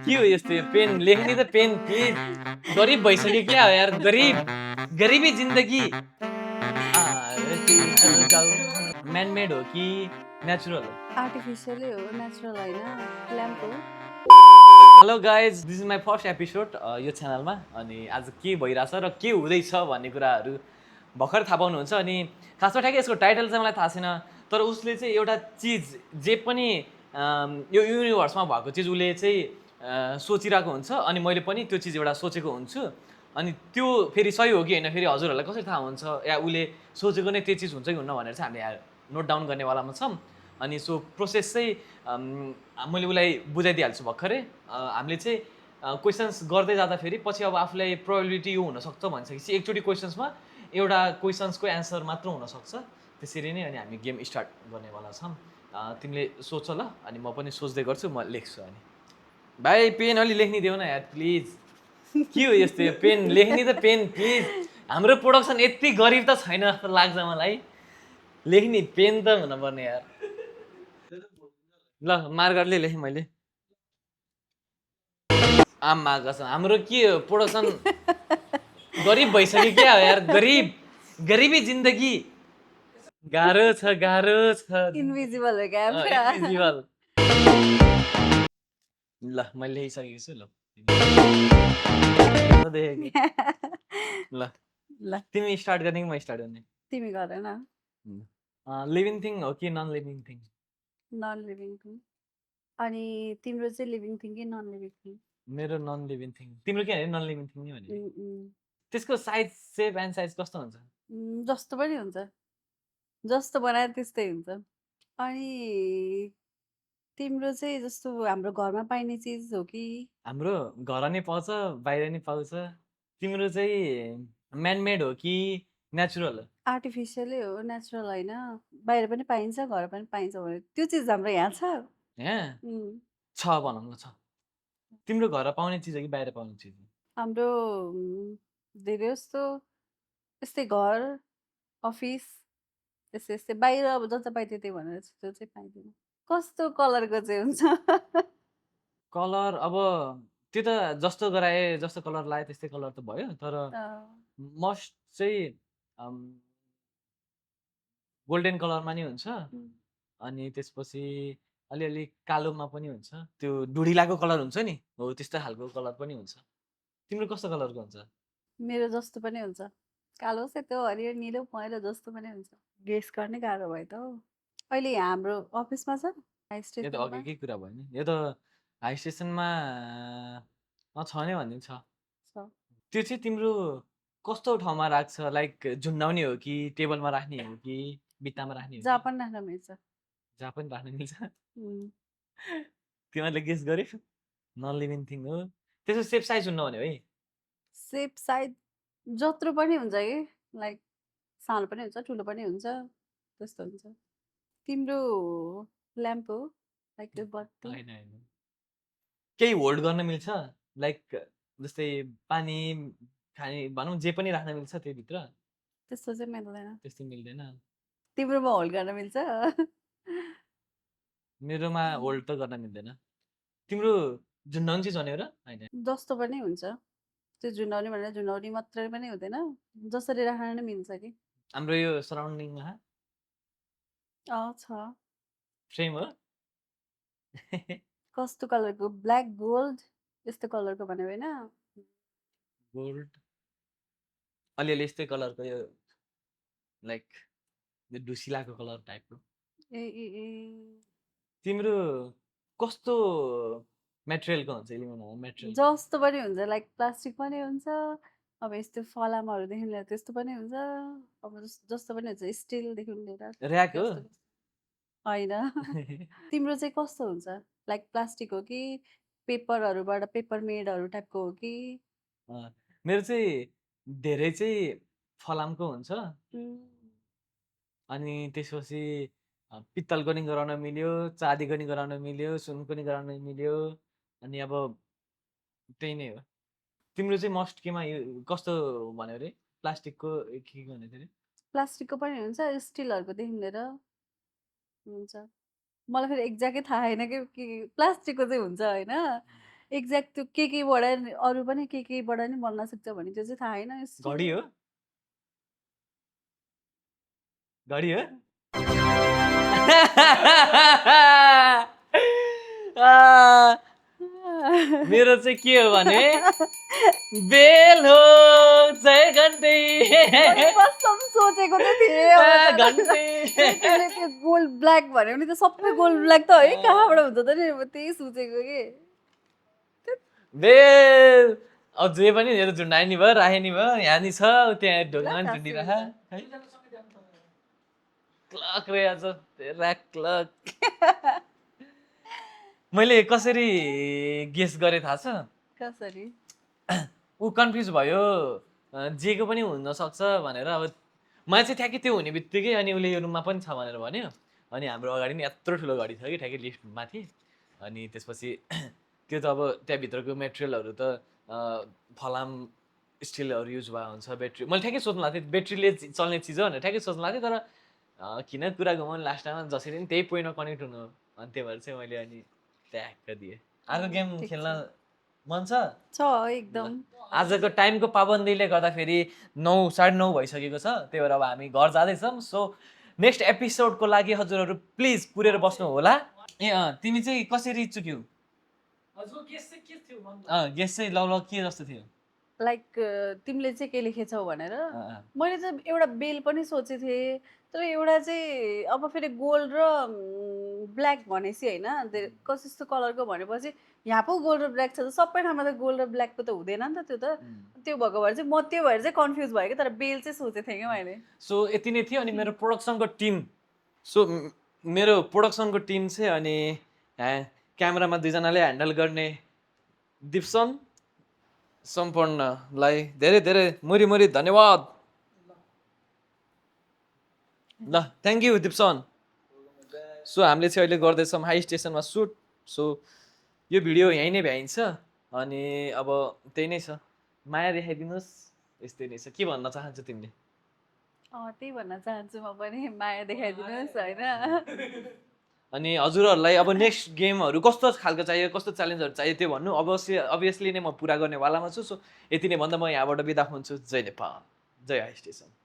के हो यस्तो यो पेन लेख्ने त पेन प्लिज गरिब भइसक्यो क्या यार गरिबी जिन्दगी म्यानमेड हो कि नेचुरल हो आर्टिफिसियलै हो, नेचुरल होइन, ल्याम्प हो। Hello guys this is my first episode यो च्यानलमा अनि आज के भइरहेछ र के हुँदैछ भन्ने कुराहरू भर्खर थाहा पाउनुहुन्छ अनि खासमा ठ्याक्कै यसको टाइटल चाहिँ मलाई थाहा छैन तर उसले चाहिँ एउटा चिज जे पनि यो युनिभर्समा भएको चिज उसले चाहिँ सोचिरहेको हुन्छ अनि मैले पनि त्यो चिज एउटा सोचेको हुन्छु अनि त्यो फेरि सही हो कि होइन फेरि हजुरहरूलाई कसरी थाहा हुन्छ या उसले सोचेको नै त्यो चिज हुन्छ कि हुन्न भनेर चाहिँ हामीले नोट डाउन गर्नेवालामा छौँ अनि सो प्रोसेस चाहिँ मैले उसलाई बुझाइदिइहाल्छु भर्खरै हामीले चाहिँ क्वेसन्स गर्दै जाँदाखेरि पछि अब आफूलाई प्रोबेबिलिटी यो हुनसक्छ भनिसकेपछि एकचोटि क्वेसन्समा एउटा क्वेसन्सको एन्सर मात्र हुनसक्छ त्यसरी नै अनि हामी गेम स्टार्ट गर्नेवाला छौँ तिमीले सोच ल अनि म पनि सोच्दै गर्छु म लेख्छु अनि भाइ पेन अलि लेखिदिदेऊ न यार प्लिज के हो यस्तो यो पेन लेख्ने त पेन प्लिज हाम्रो प्रोडक्सन यति गरिब त छैन जस्तो लाग्छ मलाई लेख्ने पेन त हुनुपर्ने यार ल मार्करले लेखेँ मैले आम्मा कसम हाम्रो के हो प्रोडक्सन गरिब भइसक्यो क्या यार गरिबी जिन्दगी गाह्रो छ इन्भिजिबल हो क्या पुरा। इन्भिजिबल ल मैले लेखिसकेको छु ल देखेको ल ल तिमी स्टार्ट गर्ने कि म स्टार्ट गर्ने तिमी गर न। लिभिङ थिङ हो कि non living thing non living thing. अनि तिम्रो चाहिँ लिभिङ थिङ कि नन लिभिङ थिङ? मेरो नन लिभिङ थिङ तिम्रो के भने नन लिभिङ थिङ नि भने त्यसको साइज सेप एन्ड साइज कस्तो हुन्छ जस्तो पनि हुन्छ, जस्तो बनायो त्यस्तै हुन्छ। अनि तिम्रो चाहिँ जस्तो हाम्रो घरमा पाइने चिज हो कि? हाम्रो घर नै पाउँछ बाहिर नै पाउँछ तिम्रो चाहिँ म्यानमेड हो कि नेचुरल हो आर्टिफिसियलै हो, नेचुरल होइन, बाहिर पनि पाइन्छ घर पनि पाइन्छ भने त्यो चिज हाम्रो यहाँ छ। यहाँ छ भनौँ न छ तिम्रो घर पाउने चिज हो कि बाहिर पाउने चिज हो हाम्रो धेरै जस्तो यस्तै घर अफिस यस्तै यस्तै बाहिर अब जता पाइयो त्यही भनेर त्यो चाहिँ पाइँदैन। कस्तो कलरको चाहिँ हुन्छ? कलर अब त्यो त जस्तो गराए जस्तो कलर लाए त्यस्तै कलर त भयो तर मस्ट चाहिँ गोल्डन कलरमा नि हुन्छ अनि त्यसपछि अलिअलि कालोमा पनि हुन्छ त्यो डुढिलाको कलर हुन्छ नि हो त्यस्तो खालको कलर पनि हुन्छ तिम्रो कस्तो कलरको हुन्छ मेरो जस्तो पनि हुन्छ, कालो सेतो हरियो निलो पहेँलो जस्तो पनि हुन्छ। गेस गर्ने गाह्रो भयो त हौ। अहिले हाम्रो अफिसमा छ हाई यो त स्टेसनमा। अघिकै कुरा भयो नि यो त हाई स्टेसनमा छ नै भन्ने छ त्यो चाहिँ तिम्रो कस्तो ठाउँमा राख्छ लाइक झुन्डाउने हो कि टेबलमा राख्ने हो कि बित्तामा राख्ने हो जहाँ कि पनि राख्न मिल्छ। जहाँ पनि राख्न मिल्छ तिमीहरूले गेस गर्यो नन लिभिङ थिङ हो त्यसको सेप साइज हुन्न भन्यो है सेप साइज जत्रो पनि हुन्छ कि, लाइक सानो पनि हुन्छ ठुलो पनि हुन्छ त्यस्तो हुन्छ। तिम्रो ल्याम्प हो लाइक त्यो बत्ती? होइन होइन केही होल्ड गर्न मिल्छ लाइक जस्तै पानी खाने भनौँ जे पनि राख्न मिल्छ त्योभित्र त्यस्तो चाहिँ मिल्दैन। त्यस्तो मिल्दैन तिम्रोमा होल्ड गर्न मिल्छ? मेरोमा होल्ड त गर्न मिल्दैन तिम्रो झुन्डाउने चिज भनेर होइन जस्तो पनि हुन्छ, त्यो झुन्डाउने भनेर झुन्डाउने मात्रै पनि हुँदैन, जसरी राख्न नै मिल्छ कि। हाम्रो यो सराउन्डिङमा छ। फ्रेम हो कस्तो कलरको? ब्ल्याक गोल्ड यस्तो कलरको भन्यो होइन? गोल्ड अलिअलि यस्तै कलरको यो लाइक यो ढुसिलाको कलर टाइपको ए ए ए तिम्रो कस्तो मेटेरियलको हुन्छ मेटेरियल जस्तो पनि हुन्छ, लाइक प्लास्टिक पनि हुन्छ, अब यस्तो फलामाहरूदेखि लिएर त्यस्तो पनि हुन्छ, अब जस्तो पनि हुन्छ, स्टिलदेखि लिएर ऱ्याक हो होइन। तिम्रो चाहिँ कस्तो हुन्छ? लाइक प्लास्टिक हो कि पेपरहरूबाट पेपर मेडहरू टाइपको हो कि? मेरो चाहिँ धेरै चाहिँ फलामको हुन्छ अनि त्यसपछि पित्तलको नि गराउन मिल्यो चाँदीको नि गराउन मिल्यो सुनको नि गराउन मिल्यो अनि अब त्यही नै हो तिम्रो चाहिँ मस्ट केमा कस्तो भन्यो अरे प्लास्टिकको के भन्यो अरे प्लास्टिकको पनि हुन्छ स्टिलहरूकोदेखि लिएर हुन्छ। मलाई फेरि एक्ज्याक्टै थाहा छैन कि प्लास्टिकको चाहिँ हुन्छ होइन, एक्ज्याक्ट त्यो केबाट अरू पनि केबाट नि बन्न सक्छ भने त्यो चाहिँ थाहा छैन घडी हो घडी हो आ, मेरो चाहिँ के हो भने बेल हो जय घन्टे कसम सोचेको चाहिँ थिएँ घन्टे तिमीले त्यो गोल्ड ब्ल्याक भन्यो भने त सबै गोल्ड ब्ल्याक त है कहाँबाट हुन्छ त नि म त्यही सोचेको कि बेल अब जे पनि यो त झुन्डानी भयो राखेनी भयो यहाँ नि छ त्यहाँ ढोकामा नि झुन्डिरह है क्लक रे आज तेरा क्लक मैले कसरी गेस गरेँ थाहा छ कसरी ऊ कन्फ्युज भयो जेको पनि हुनसक्छ भनेर अब मलाई चाहिँ ठ्याक्कै त्यो हुने बित्तिकै अनि उसले यो रुममा पनि छ भनेर भन्यो अनि हाम्रो अगाडि नि यत्रो ठुलो घडी छ कि ठ्याक्कै लिफ्ट माथि अनि त्यसपछि त्यो त अब त्यहाँभित्रको मेटेरियलहरू त फलाम स्टिलहरू युज भए हुन्छ ब्याट्री मैले ठ्याक्कै सोच्नु लाग्थेँ ब्याट्रीले चल्ने चिज हो भनेर ठ्याक्कै सोच्नु लाग्थेँ तर किन कुरा घुमाउनु लास्ट टाइममा जसरी पनि त्यही पोइन्टमा कनेक्ट हुनु अनि त्यही भएर चाहिँ मैले अनि ट्याक्क दिएँ अर्को गेम खेल्न मन छ एकदम आजको टाइमको पाबन्दीले गर्दाखेरि 9:30 भइसकेको छ त्यही भएर अब हामी घर जाँदैछौँ सो नेक्स्ट एपिसोडको लागि हजुरहरू प्लिज पुरेर बस्नु होला ए तिमी चाहिँ कसरी चुक्यौ गेस चाहिँ ल के जस्तो थियो लाइक तिमीले चाहिँ के लेखेछौ भनेर मैले चाहिँ एउटा बेल पनि सोचेको थिएँ तर एउटा चाहिँ अब फेरि गोल्ड र ब्ल्याक भनेपछि होइन कस्तो कलरको भनेपछि यहाँ पो गोल्ड र ब्ल्याक छ त सबै ठाउँमा त गोल्ड र ब्ल्याकको त हुँदैन नि त त्यो भएको भएर चाहिँ म त्यो भएर चाहिँ कन्फ्युज भयो कि तर बेल चाहिँ सोचेको थिएँ कि मैले सो यति नै थियो अनि मेरो प्रोडक्सनको टिम सो मेरो प्रोडक्सनको टिम चाहिँ अनि क्यामेरामा दुईजनाले ह्यान्डल गर्ने दिप्सन सम्पूर्णलाई धेरै धेरै मुरी धन्यवाद ल थ्याङ्क यू दिप्सन सो हामीले चाहिँ अहिले गर्दैछौँ हाई स्टेसनमा सुट सो यो भिडियो यहीँ नै भ्याइन्छ अनि अब त्यही नै छ माया देखाइदिनुहोस् यस्तै नै छ के भन्न चाहन्छु तिमीले त्यही भन्न चाहन्छु म पनि माया देखाइदिनुहोस् होइन अनि हजुरहरूलाई अब नेक्स्ट गेमहरू कस्तो खालको चाहियो कस्तो च्यालेन्जहरू चाहियो त्यो भन्नु अभियसली नै म पुरा गर्ने वालामा छु सो यति नै भन्दा म यहाँबाट बिदा हुन्छु जय नेपाल जय हाई स्टेसन